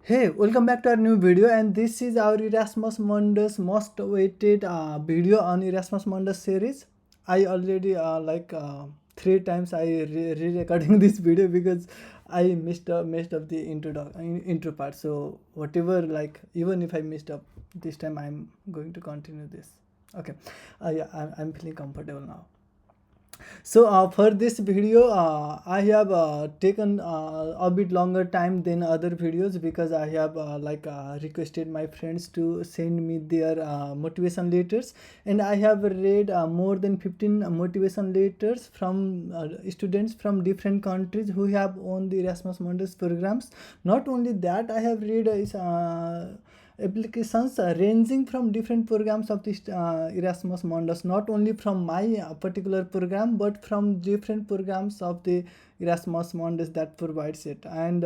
Hey, welcome back to our new video, and this is our Erasmus Mundus most awaited video on Erasmus Mundus series. I already three times I re-recording this video because I messed up the intro part. So whatever, like, even if I messed up this time, I'm going to continue this. Okay, yeah, I'm feeling comfortable now. So for this video, I have taken a bit longer time than other videos because I have requested my friends to send me their motivation letters, and I have read more than 15 motivation letters from students from different countries who have won the Erasmus Mundus programs. Not only that, I have read applications ranging from different programs of this Erasmus Mundus, not only from my particular program but from different programs of the Erasmus Mundus that provides it. And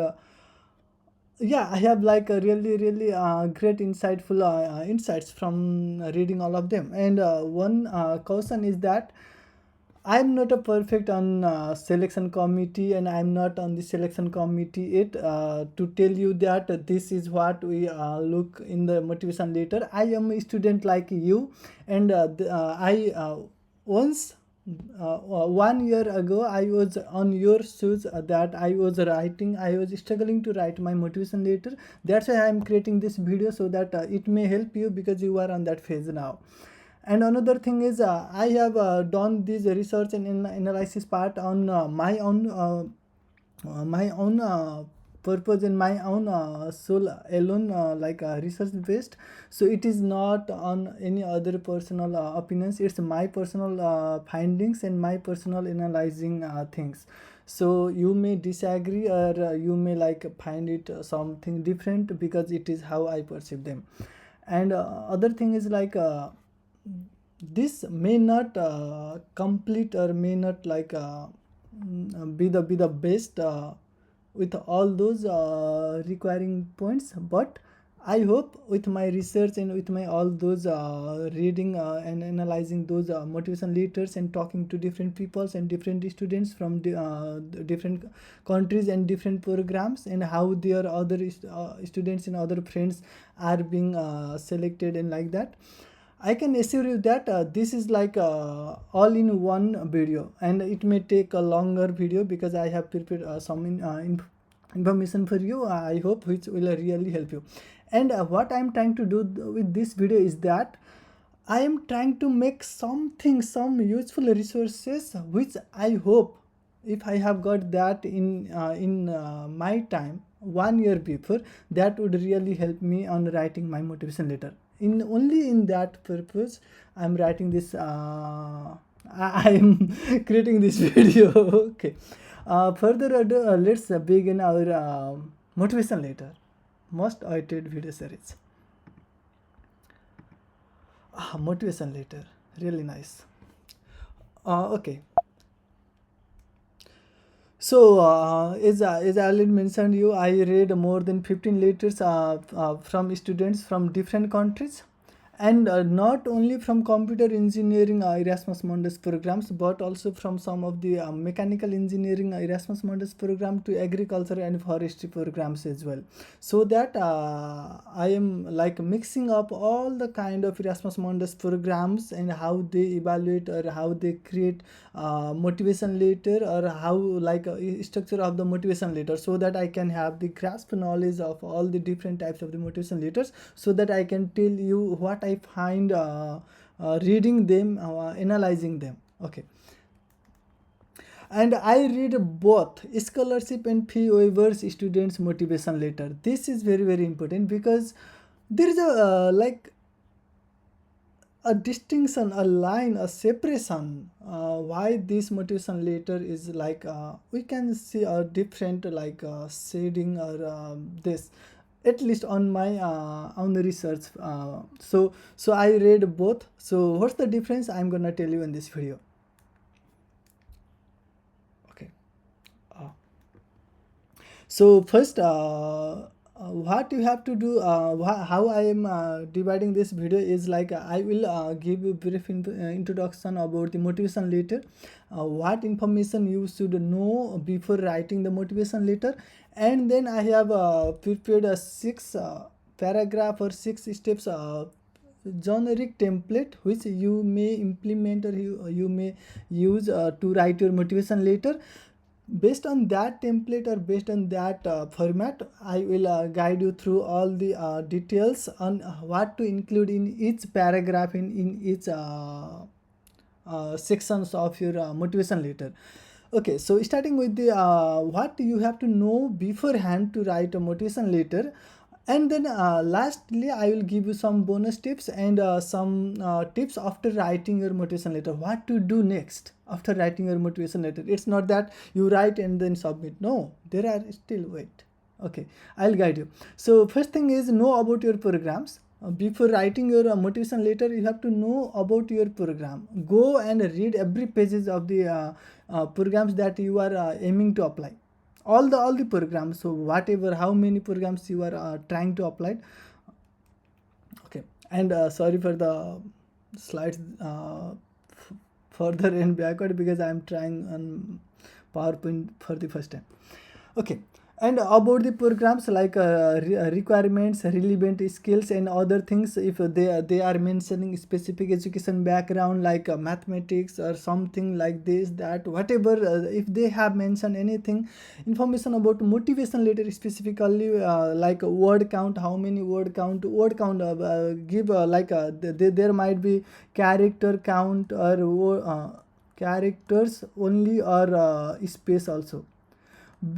yeah, I have like a really great insightful insights from reading all of them. And one caution is that I'm not a perfect on selection committee, and I'm not on the selection committee yet to tell you that this is what we look in the motivation letter. I am a student like you, and I once 1 year ago I was on your shoes, that I was struggling to write my motivation letter. That's why I'm creating this video, so that it may help you because you are on that phase now. And another thing is, I have done this research and analysis part on my own purpose and my own soul alone, research based. So it is not on any other personal opinions. It's my personal findings and my personal analyzing things. So you may disagree, or you may like find it something different, because it is how I perceive them. And other thing is this may not complete, or may not be the best with all those requiring points, but I hope with my research and with my all those reading and analyzing those motivation letters and talking to different peoples and different students from different countries and different programs, and how their other students and other friends are being selected and like that, I can assure you that this is like all in one video, and it may take a longer video because I have prepared information for you, I hope, which will really help you. And what I'm trying to do with this video is that I am trying to make some useful resources, which I hope, if I have got that in my time 1 year before, that would really help me on writing my motivation letter. In only in that purpose, I'm writing this. I'm creating this video. Okay. Further ado, let's begin our motivation letter, most awaited video series. Motivation letter, really nice. Okay. So, as I already mentioned you, I read more than 15 letters from students from different countries, and not only from computer engineering Erasmus Mundus programs, but also from some of the mechanical engineering Erasmus Mundus program to agriculture and forestry programs as well. So that I am like mixing up all the kind of Erasmus Mundus programs, and how they evaluate or how they create motivation letter, or how like structure of the motivation letter, so that I can have the grasp knowledge of all the different types of the motivation letters, so that I can tell you what I find reading them, analyzing them. Okay. And I read both scholarship and fee waivers students motivation letter. This is very important, because there is a distinction, a line, a separation, why this motivation letter is like we can see a different shading, or this, at least on my on the research. So I read both. So what's the difference, I'm gonna tell you in this video. Okay. uh, so first, what you have to do, how I am dividing this video is like I will give you brief introduction about the motivation letter, what information you should know before writing the motivation letter, and then I have prepared a 6 paragraph or 6 steps generic template which you may implement or you may use to write your motivation letter. Based on that template or based on that format, I will guide you through all the details on what to include in each paragraph, in each sections of your motivation letter. Okay, so starting with the what you have to know beforehand to write a motivation letter, and then lastly I will give you some bonus tips and some tips after writing your motivation letter, what to do next after writing your motivation letter. It's not that you write and then submit, no, there are still wait. Okay, I'll guide you. So first thing is know about your programs. Before writing your motivation letter, you have to know about your program. Go and read every pages of the programs that you are aiming to apply, all the programs. So whatever, how many programs you are trying to apply. Okay, and sorry for the slides further and backward because I am trying on PowerPoint for the first time. Okay, and about the programs like requirements, relevant skills and other things, if they are mentioning specific education background like mathematics or something like this, that whatever, if they have mentioned anything information about motivation letter specifically, like word count, how many word count, give like there might be character count or characters only or space also.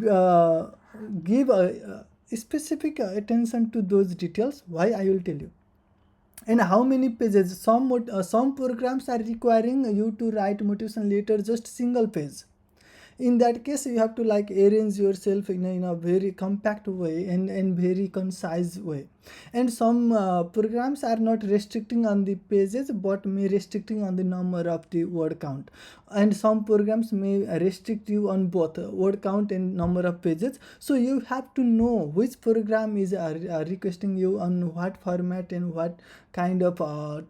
uh, give specific attention to those details. Why, I will tell you. And how many pages, some programs are requiring you to write motivation letter just single page. In that case you have to like arrange yourself in a very compact way and very concise way. And some programs are not restricting on the pages but may restricting on the number of the word count, and some programs may restrict you on both word count and number of pages. So you have to know which program is requesting you on what format and what kind of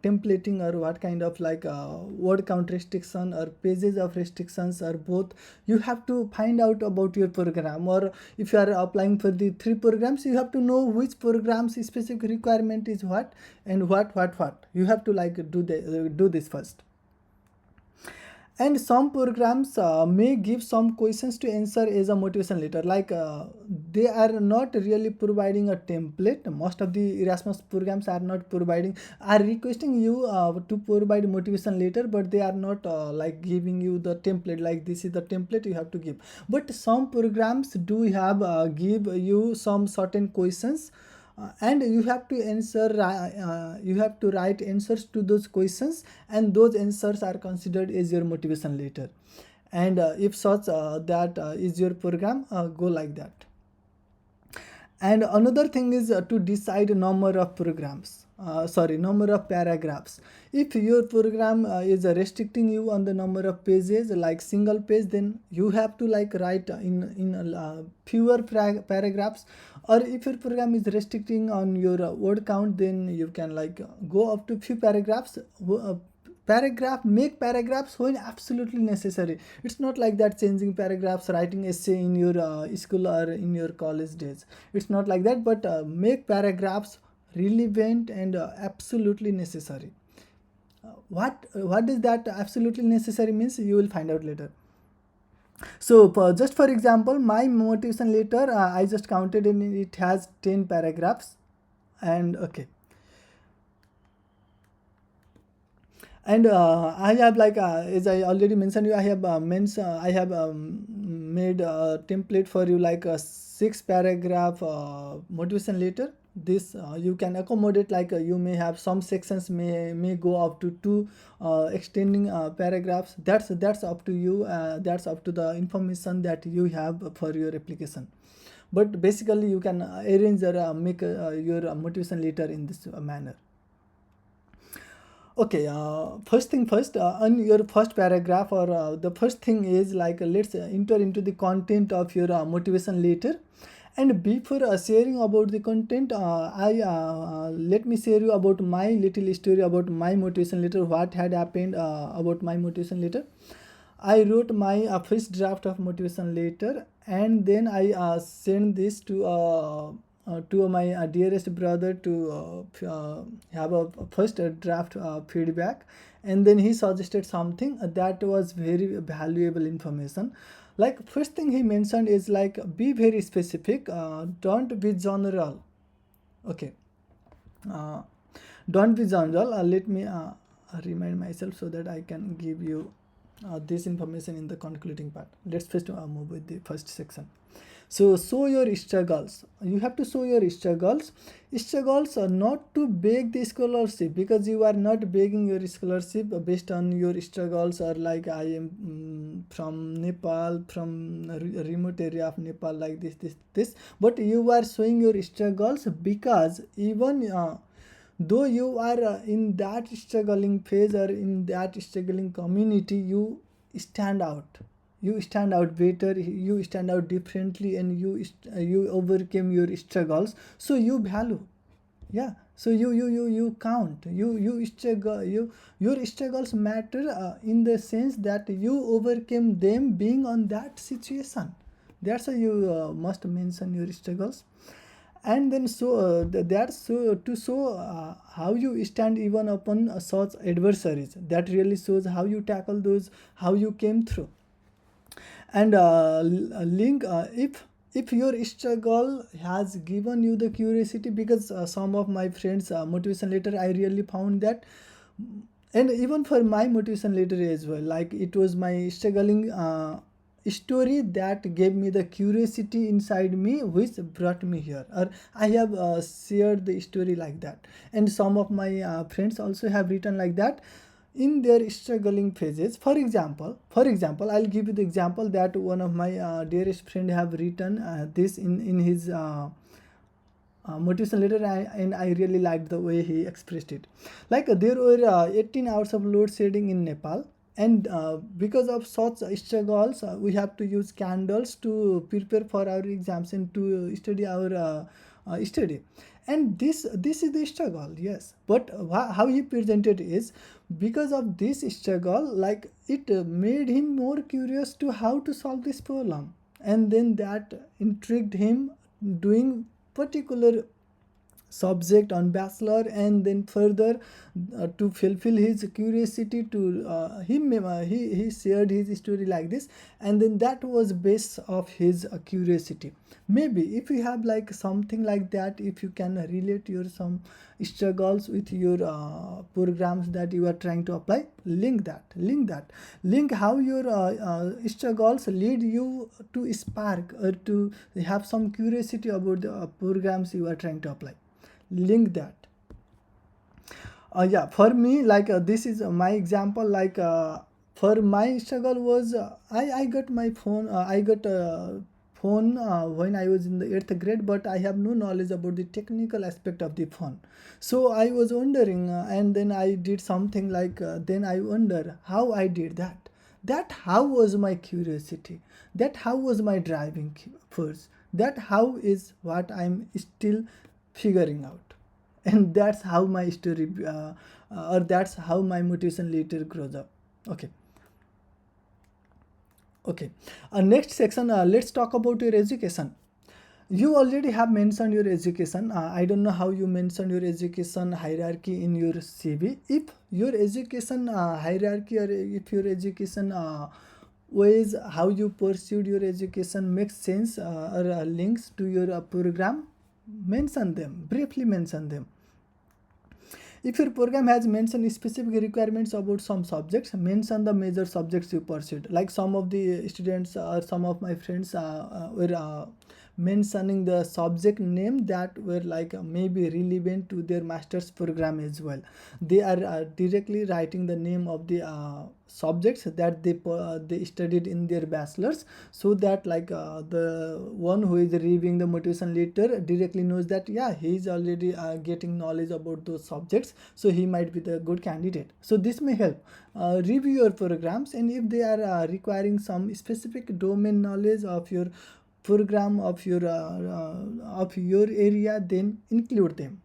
templating or what kind of like word count restriction or pages of restrictions or both. You have to find out about your program, or if you are applying for the 3 programs, you have to know which programs specific requirement is what, and what you have to like do this first. And some programs may give some questions to answer as a motivation letter, like they are not really providing a template. Most of the Erasmus programs are not providing, are requesting you to provide motivation letter, but they are not like giving you the template, like this is the template you have to give. But some programs do have give you some certain questions, and you have to answer you have to write answers to those questions, and those answers are considered as your motivation letter. And if such that is your program, go like that. And another thing is to decide number of programs, number of paragraphs. If your program is restricting you on the number of pages like single page, then you have to like write in fewer paragraphs. Or if your program is restricting on your word count, then you can like go up to few paragraphs. Make paragraphs when absolutely necessary. It's not like that changing paragraphs, writing essay in your school or in your college days. It's not like that, but make paragraphs relevant and absolutely necessary. What does that absolutely necessary means, you will find out later. So just for example, my motivation letter, I just counted and it has 10 paragraphs. And okay, and I have like as I already mentioned you, I have made a template for you like a 6 paragraph motivation letter. This you can accommodate, like you may have some sections may go up to 2 extending paragraphs. That's up to you, that's up to the information that you have for your application. But basically you can arrange or make your motivation letter in this manner. Okay, first thing first, on your first paragraph, or the first thing is like let's enter into the content of your motivation letter. And before sharing about the content, I let me share you about my little story about my motivation letter. What had happened about my motivation letter? I wrote my first draft of motivation letter, and then I sent this to my dearest brother to have a first draft feedback, and then he suggested something that was very valuable information. Like first thing he mentioned is like be very specific, don't be general. Okay, uh, don't be general. Let me remind myself so that I can give you this information in the concluding part. Let's first move with the first section. So show your struggles. You have to show your struggles. Struggles are not to beg the scholarship, because you are not begging your scholarship based on your struggles, or like I am from Nepal, from a remote area of Nepal, like this. But you are showing your struggles because even though you are in that struggling phase or in that struggling community, you stand out. You stand out better, you stand out differently, and you overcame your struggles, so you value. Yeah, so you count, you struggle, your struggles matter in the sense that you overcame them being on that situation. That's why you must mention your struggles. And then so that's so to show how you stand even upon such adversaries. That really shows how you tackle those, how you came through. And link if your struggle has given you the curiosity, because some of my friends motivation letter, I really found that, and even for my motivation letter as well, like it was my struggling story that gave me the curiosity inside me, which brought me here, or I have shared the story like that. And some of my friends also have written like that in their struggling phases. For example, I'll give you the example that one of my dearest friend have written this in his motivation letter, and I really liked the way he expressed it. Like there were 18 hours of load shedding in Nepal, and because of such struggles, we have to use candles to prepare for our exams and to study our study. And this is the struggle, yes. But how he presented is, because of this struggle, like it made him more curious to how to solve this problem, and then that intrigued him doing particular subject on bachelor. And then further to fulfill his curiosity to he shared his story like this, and then that was base of his curiosity. Maybe if you have like something like that, if you can relate your some struggles with your programs that you are trying to apply, link how your struggles lead you to spark or to have some curiosity about the programs you are trying to apply. Link that. Yeah, for me, like this is my example. Like for my struggle was I got my phone, I got a phone when I was in the 8th grade, but I have no knowledge about the technical aspect of the phone. So I was wondering, and then I did something like then I wonder how I did that. That how was my curiosity, that how was my driving force, that how is what I'm still figuring out. And that's how my story or that's how my motivation later grows up. Okay. Okay, next section, let's talk about your education. You already have mentioned your education. I don't know how you mentioned your education hierarchy in your CV. If your education hierarchy, or if your education ways how you pursued your education makes sense, or links to your program, mention them, briefly mention them. If your program has mentioned specific requirements about some subjects, mention the major subjects you pursued. Like some of the students or some of my friends were mentioning the subject name that were like maybe relevant to their master's program as well. They are directly writing the name of the subjects that they studied in their bachelor's, so that like the one who is reviewing the motivation letter directly knows that yeah, he is already getting knowledge about those subjects, so he might be the good candidate. So this may help review your programs, and if they are requiring some specific domain knowledge of your program of your area, then include them.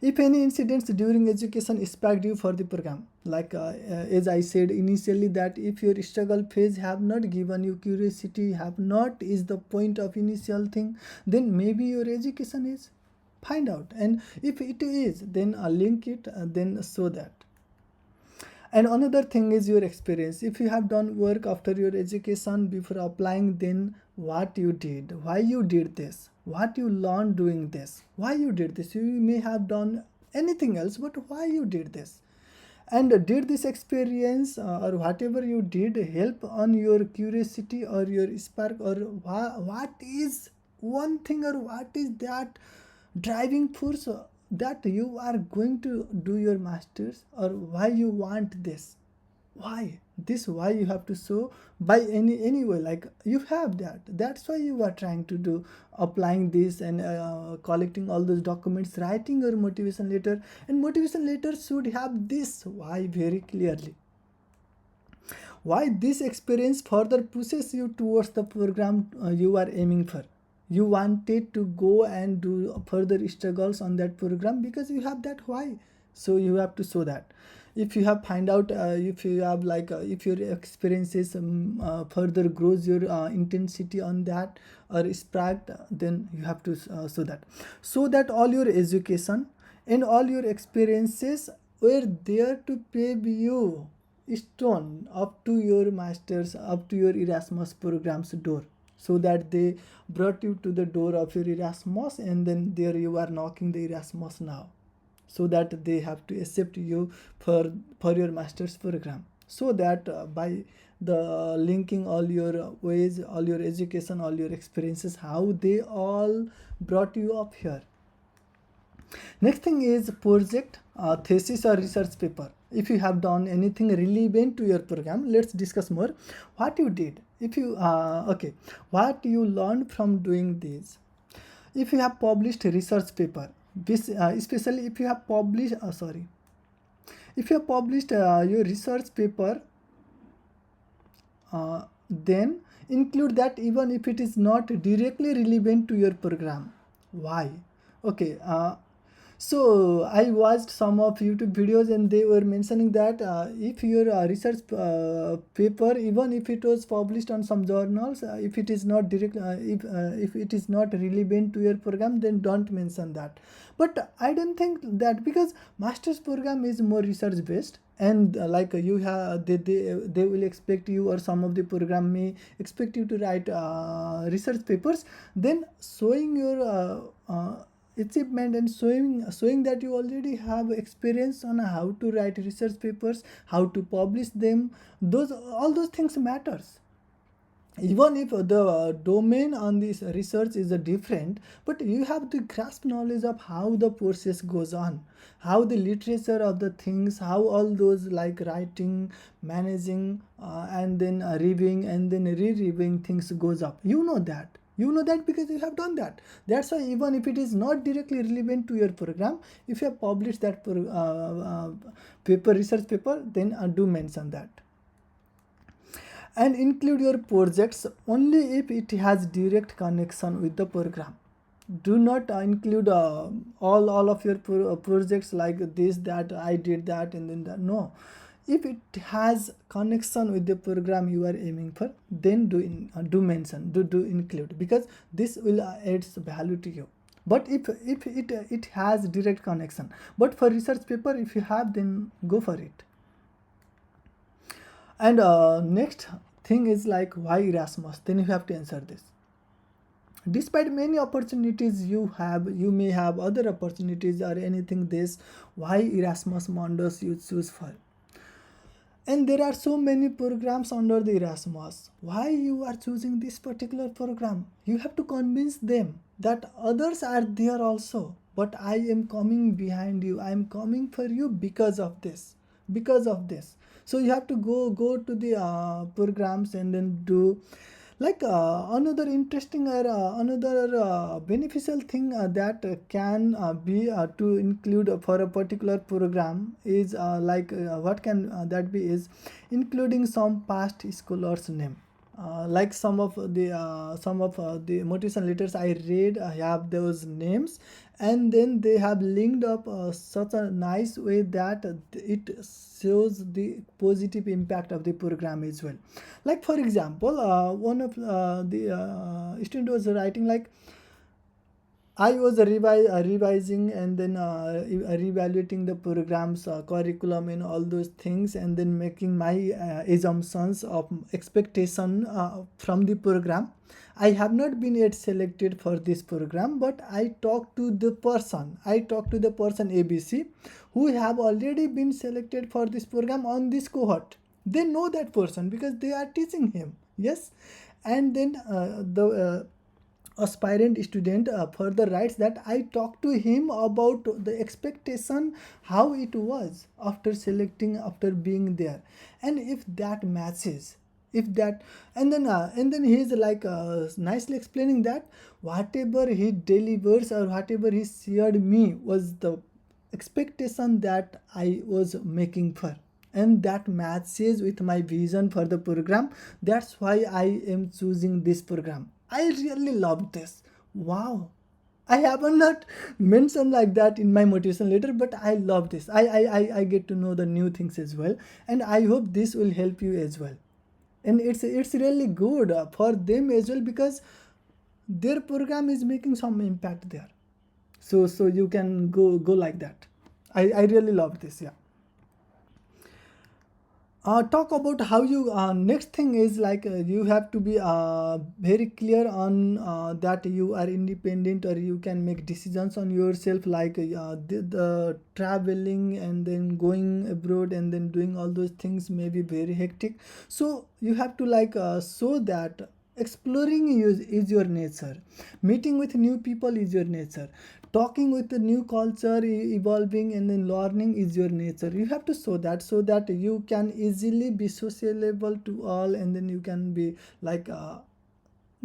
If any incidents during education sparked you for the program, like as I said initially, that if your struggle phase have not given you curiosity, have not is the point of initial thing, then maybe your education is, find out. And if it is, then link it, then show that. And another thing is your experience. If you have done work after your education before applying, then what you did, why you did this, what you learned doing this, why you did this. You may have done anything else, but why you did this? And did this experience or whatever you did help on your curiosity or your spark, or what is one thing, or what is that driving force that you are going to do your masters, or why you want this, why this, why you have to show by any way, like you have that, that's why you are trying to do, applying this and collecting all those documents, writing your motivation letter. And motivation letter should have this why very clearly, why this experience further pushes you towards the program you are aiming for. You wanted to go and do further struggles on that program because you have that why, so you have to show that. If you have find out, if you have like if your experiences further grows your intensity on that or sparked, then you have to show that, so that all your education and all your experiences were there to pave you stone up to your masters, up to your Erasmus program's door, so that they brought you to the door of your Erasmus, and then there you are knocking the Erasmus now, so that they have to accept you for your master's program. So that by the linking all your ways, all your education, all your experiences, how they all brought you up here. Next thing is project, thesis or research paper. If you have done anything relevant to your program, let's discuss more what you did. If you okay, what you learned from doing this. If you have published a research paper, this especially if you have published if you have published your research paper, then include that even if it is not directly relevant to your program. Why? Okay, so I watched some of YouTube videos and they were mentioning that if your research paper, even if it was published on some journals, if it is not direct, if it is not relevant to your program, then don't mention that. But I don't think that, because master's program is more research based, and like you have they will expect you, or some of the program may expect you to write research papers. Then showing your achievement and showing that you already have experience on how to write research papers, how to publish them, those all those things matters. Even if the domain on this research is different, but you have the grasp knowledge of how the process goes on, how the literature of the things, how all those like writing, managing, and then reviewing and then re-reviewing things goes up. You know that because you have done that. That's why even if it is not directly relevant to your program, if you have published that paper, research paper, then do mention that. And include your projects only if it has direct connection with the program. Do not include all of your projects like this, that I did that and then that. No, if it has connection with the program you are aiming for, then do mention, do include, because this will adds value to you. But if it has direct connection, but for research paper, if you have, then go for it. And next thing is like, why Erasmus? Then you have to answer this. Despite many opportunities you have, you may have other opportunities or anything this, why Erasmus Mundus you choose for? And there are so many programs under the Erasmus. Why you are choosing this particular program? You have to convince them that others are there also, but I am coming behind you. I am coming for you because of this. Because of this. So you have to go to the programs and then do. Like another interesting or another beneficial thing that can be to include for a particular program is like what can that be is including some past scholars name. like some of the motivation letters I read have those names, and then they have linked up such a nice way that it shows the positive impact of the program as well. Like for example, one of the student was writing like, I was revising and then reevaluating the program's curriculum and all those things, and then making my assumptions of expectation from the program. I have not been yet selected for this program, but I talked to the person. I talked to the person ABC, who have already been selected for this program on this cohort. They know that person because they are teaching him. Yes, and then the aspirant student further writes that I talked to him about the expectation, how it was after selecting, after being there, and if that matches, if that, and then he is like nicely explaining that whatever he delivers or whatever he shared me was the expectation that I was making for, and that matches with my vision for the program. That's why I am choosing this program. I really love this. Wow. I haven't not mentioned like that in my motivation letter, but I love this. I get to know the new things as well, and I hope this will help you as well. And it's really good for them as well, because their program is making some impact there. So you can go like that. I really love this. Yeah. Talk about how you next thing is like you have to be very clear on that you are independent, or you can make decisions on yourself, like the traveling and then going abroad and then doing all those things may be very hectic. So you have to like show that exploring is your nature, meeting with new people is your nature, talking with the new culture, evolving and then learning is your nature. You have to show that, so that you can easily be sociable to all, and then you can be like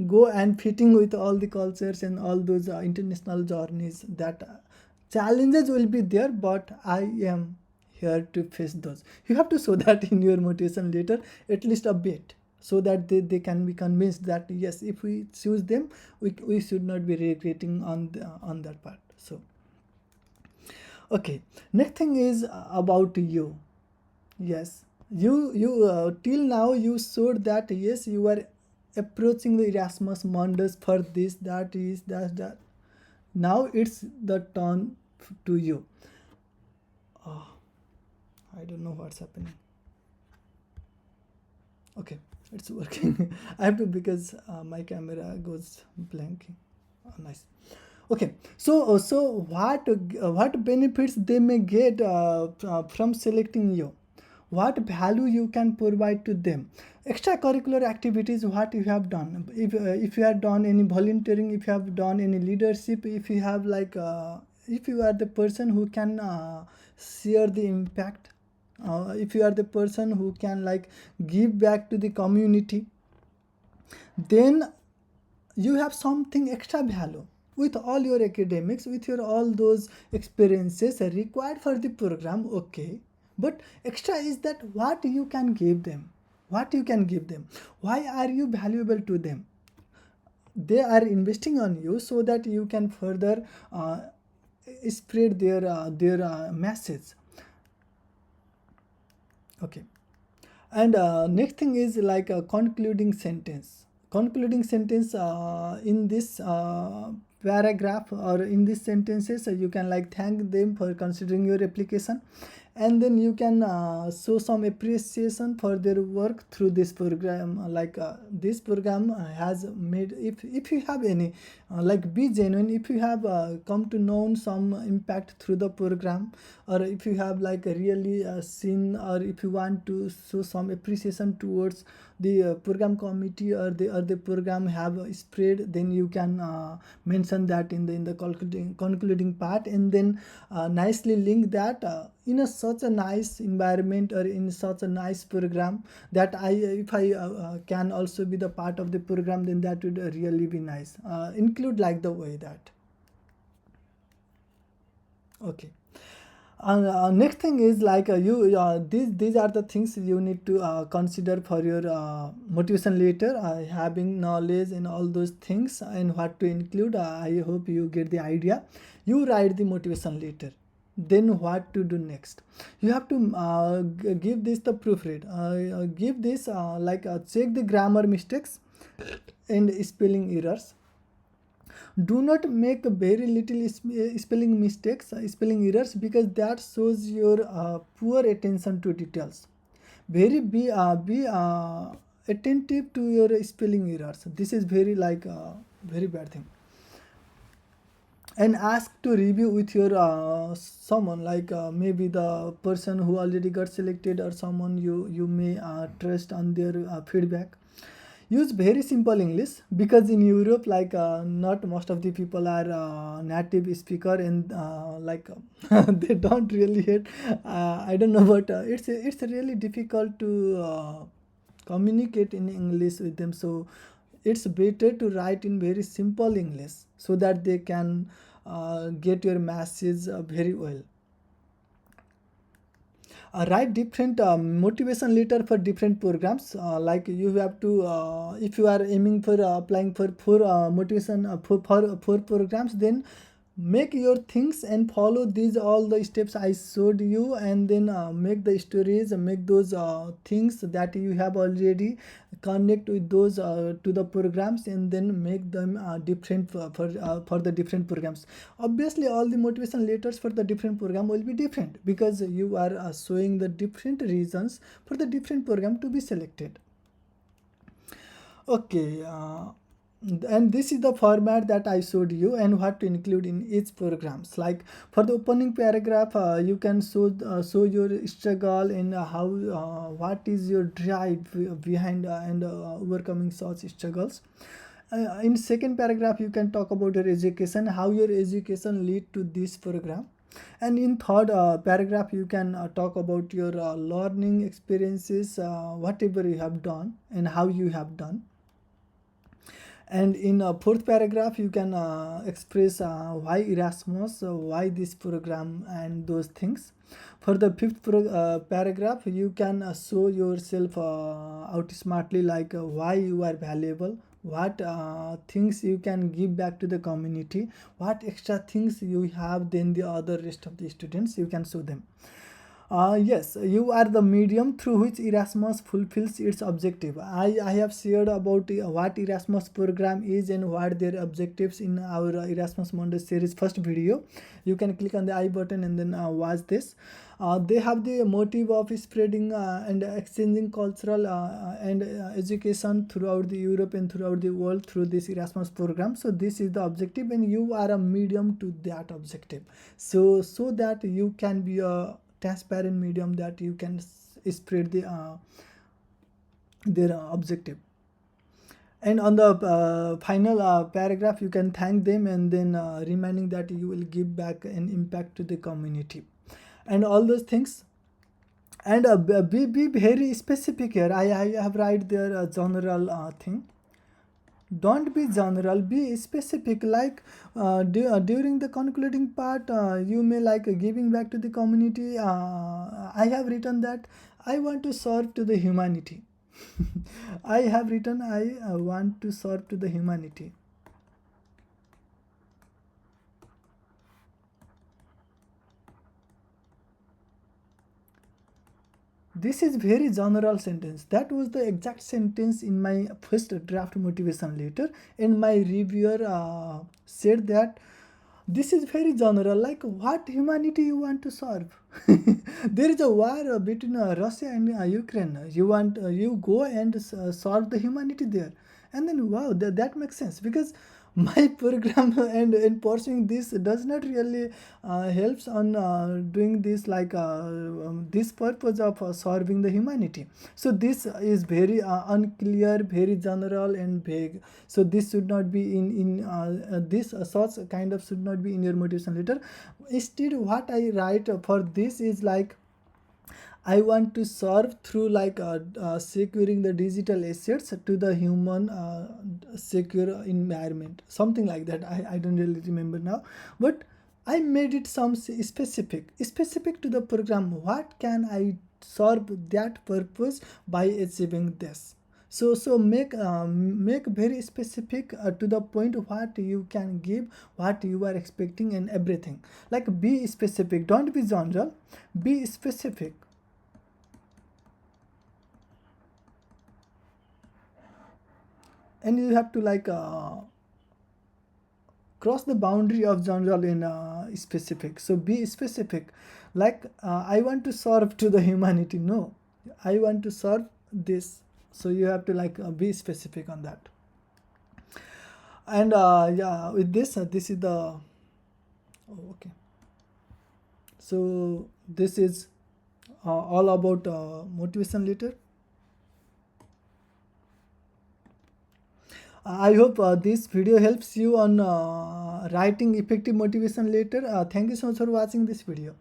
go and fitting with all the cultures and all those international journeys. That challenges will be there, but I am here to face those. You have to show that in your motivation letter, at least a bit, so that they can be convinced that yes, if we choose them, we should not be regretting on that part. So okay, next thing is about you. Yes, you till now you showed that yes, you are approaching the Erasmus Mundus for this, that is that. Now it's the turn to you. Oh, I don't know what's happening. Okay, it's working. I have to, because my camera goes blanking. Oh, nice. Okay, so what benefits they may get from selecting you? What value you can provide to them? Extracurricular activities, what you have done? If you have done any volunteering, if you have done any leadership, if you have like if you are the person who can share the impact, if you are the person who can like give back to the community, then you have something extra value with all your academics, with your all those experiences required for the program. Okay, but extra is that what you can give them, what you can give them, why are you valuable to them? They are investing on you so that you can further spread their message. Okay, and next thing is like a concluding sentence. Concluding sentence in this paragraph or in these sentences, you can like thank them for considering your application, and then you can show some appreciation for their work through this program. Like this program has made, if you have any like be genuine, if you have come to know some impact through the program, or if you have like really seen, or if you want to show some appreciation towards the program committee, or the program have spread, then you can mention that in the concluding part, and then nicely link that in a such a nice environment, or in such a nice program, that I if I can also be the part of the program, then that would really be nice. Include like the way that. Okay. Next thing is like you these are the things you need to consider for your motivation letter, having knowledge and all those things and what to include. I hope you get the idea. You write the motivation letter, then what to do next? You have to give this the proofread, give this check the grammar mistakes and spelling errors. Do not make very little spelling mistakes, spelling errors, because that shows your poor attention to details. Very be attentive to your spelling errors. This is very very bad thing. And ask to review with your someone, maybe the person who already got selected, or someone you may trust on their feedback. Use very simple English, because in Europe, not most of the people are native speaker, and they don't really hate. I don't know, but it's really difficult to communicate in English with them. So it's better to write in very simple English, so that they can get your message very well. Write different motivation letter for different programs. Like you have to, if you are aiming for applying for four motivation for programs, then make your things and follow these all the steps I showed you, and then make the stories, make those things that you have already, connect with those to the programs, and then make them different for the different programs. Obviously all the motivation letters for the different program will be different, because you are showing the different reasons for the different program to be selected. Okay, and this is the format that I showed you, and what to include in each programs. Like for the opening paragraph, you can show your struggle, and how what is your drive behind and overcoming such struggles. In second paragraph, you can talk about your education, how your education lead to this program. And in third paragraph, you can talk about your learning experiences, whatever you have done and how you have done. And in fourth paragraph, you can express why Erasmus, why this program, and those things. For the fifth paragraph, you can show yourself out smartly, like why you are valuable, what things you can give back to the community, what extra things you have than the other rest of the students, you can show them. Yes, you are the medium through which Erasmus fulfills its objective. I have shared about what Erasmus program is and what their objectives in our Erasmus Mundus series first video. You can click on the I button and then watch this. They have the motive of spreading and exchanging cultural and education throughout the Europe and throughout the world through this Erasmus program. So this is the objective, and you are a medium to that objective. So that you can be a transparent medium, that you can spread their objective. And on the final paragraph, you can thank them, and then reminding that you will give back an impact to the community and all those things. And be very specific here. I have write their general thing. Don't be general, be specific. Like during the concluding part, you may like giving back to the community. I have written that I want to serve to the humanity. I have written I want to serve to the humanity. This is very general sentence. That was the exact sentence in my first draft motivation letter, and my reviewer said that this is very general. Like, what humanity you want to serve? There is a war between Russia and Ukraine. You go and solve the humanity there, and then wow, that makes sense, because my program and pursuing this does not really helps on doing this, this purpose of serving the humanity. So this is very unclear, very general and vague. So this should not be in this such kind of should not be in your motivation letter. Instead, what I write for this is like, I want to serve through securing the digital assets to the human secure environment, something like that. I don't really remember now, but I made it some specific to the program. What can I serve that purpose by achieving this? So make very specific to the point what you can give, what you are expecting, and everything. Like be specific. Don't be general. Be specific. And you have to like cross the boundary of general in specific. So be specific. Like I want to serve to the humanity. No, I want to serve this. So you have to like be specific on that. And yeah, with this, this is the okay. So this is all about motivation letter. I hope this video helps you on writing effective motivation letter. Thank you so much for watching this video.